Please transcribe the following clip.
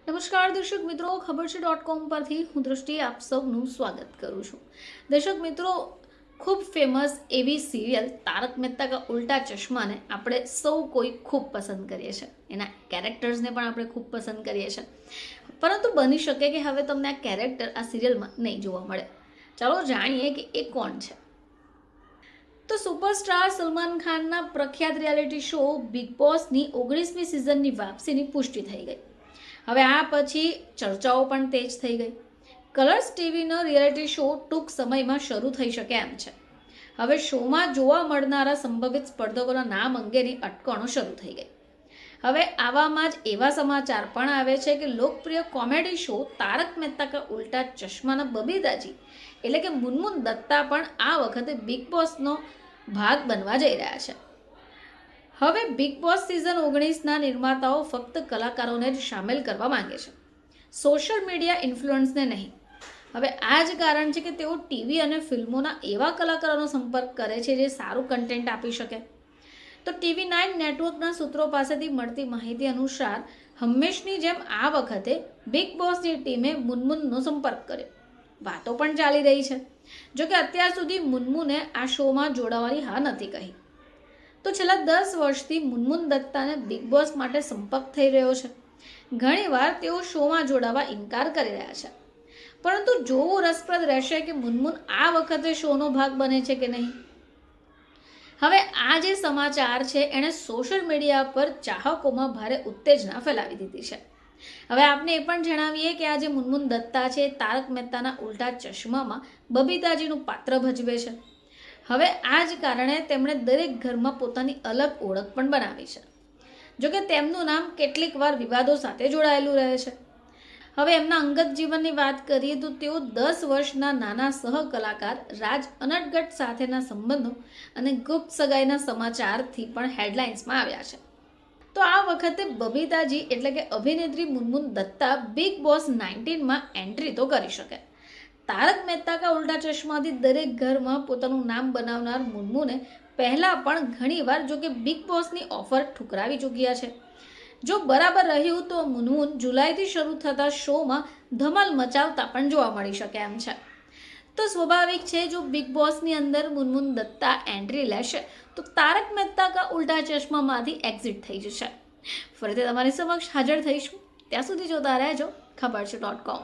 નમસ્કાર દર્શક મિત્રો, ખબર છે .com પરથી હું દૃષ્ટિ આપ સૌનું સ્વાગત કરું છું. દર્શક મિત્રો, ખૂબ ફેમસ એવી સિરિયલ તારક મહેતા કા ઉલ્ટા ચશ્માને આપણે સૌ કોઈ ખૂબ પસંદ કરીએ છીએ. એના કેરેક્ટર્સને પણ આપણે ખૂબ પસંદ કરીએ છીએ, પરંતુ બની શકે કે હવે તમને આ કેરેક્ટર આ સિરિયલમાં નહીં જોવા મળે. ચાલો જાણીએ કે એ કોણ છે. તો સુપરસ્ટાર સલમાન ખાનના પ્રખ્યાત રિયાલિટી શો બિગ બોસની 19મી સિઝનની વાપસીની પુષ્ટિ થઈ ગઈ. હવે આ પછી ચર્ચાઓ પણ તેજ થઈ ગઈ. કલર્સ ટીવીનો રિયાલિટી શો ટૂંક સમયમાં શરૂ થઈ શકે એમ છે. હવે શોમાં જોવા મળનારા સંભવિત સ્પર્ધકોના નામ અંગેની અટકણો શરૂ થઈ ગઈ. હવે આવામાં જ એવા સમાચાર પણ આવે છે કે લોકપ્રિય કોમેડી શો તારક મહેતા કા ઉલ્ટા ચશ્માના બબીતાજી એટલે કે મુનમુન દત્તા પણ આ વખતે બિગ બોસનો ભાગ બનવા જઈ રહ્યા છે. હવે બિગ બોસ સિઝન 19ના નિર્માતાઓ ફક્ત કલાકારોને જ સામેલ કરવા માંગે છે, સોશિયલ મીડિયા ઇન્ફ્લુઅન્સને નહીં. હવે આ જ કારણ છે કે તેઓ ટીવી અને ફિલ્મોના એવા કલાકારોનો સંપર્ક કરે છે જે સારું કન્ટેન્ટ આપી શકે. તો TV9 નેટવર્કના સૂત્રો પાસેથી મળતી માહિતી અનુસાર હંમેશની જેમ આ વખતે બિગ બોસની ટીમે મુનમુનનો સંપર્ક કર્યો. વાતો પણ ચાલી રહી છે. જોકે અત્યાર સુધી મુનમુને આ શોમાં જોડાવાની હા નથી કહી. તો છેલ્લા 10 વર્ષથી મુનમુન દત્તાને બિગ બોસ માટે સંપર્ક થઈ રહ્યો છે. ઘણીવાર તેઓ શોમાં જોડાવા ઇનકાર કરી રહ્યા છે, પરંતુ જોવું રસપ્રદ રહેશે કે મુનમુન આ વખતે શોનો ભાગ બને છે કે નહીં. હવે આ જે સમાચાર છે એણે સોશિયલ મીડિયા પર ચાહકોમાં ભારે ઉત્તેજના ફેલાવી દીધી છે. હવે આપને એ પણ જણાવીએ કે આ જે મુનમુન દત્તા છે તારક મહેતાના ઉલ્ટા ચશ્મામાં બબીતાજીનું પાત્ર ભજવે છે. હવે આ જ કારણે તેમણે દરેક ઘરમાં પોતાની અલગ ઓળખ પણ બનાવી છે. જોકે તેમનું નામ કેટલીક વાર વિવાદો સાથે જોડાયેલું રહે છે. હવે એમના અંગત જીવનની વાત કરીએ તો તેઓ 10 વર્ષના નાના સહકલાકાર રાજ અનટગઢ સાથેના સંબંધો અને ગુપ્ત સગાઈના સમાચારથી પણ હેડલાઇન્સમાં આવ્યા છે. તો આ વખતે બબીતાજી એટલે કે અભિનેત્રી મુનમુન દત્તા બિગ બોસ 19માં એન્ટ્રી તો કરી શકે. તારક મહેતા કા ઉલ્ટા ચશ્માથી દરેક ઘરમાં પોતાનું નામ બનાવનાર મુનમુને પહેલા પણ ઘણીવાર જો કે બિગ બોસની ઓફર ઠુકરાવી ચૂક્યા છે. જો બરાબર રહ્યું તો મુનમુન જુલાઈથી શરૂ થતા શોમાં ધમાલ મચાવતા પણ જોવા મળી શકે એમ છે. તો સ્વાભાવિક છે જો બિગ બોસની અંદર મુનમુન દત્તા એન્ટ્રી લેશે તો તારક મહેતા કા ઉલ્ટા ચશ્મામાંથી એક્ઝિટ થઈ જશે. ફરીથી તમારી સમક્ષ હાજર થઈશું. ત્યાં સુધી જોતા રહેજો ખબર છે .com.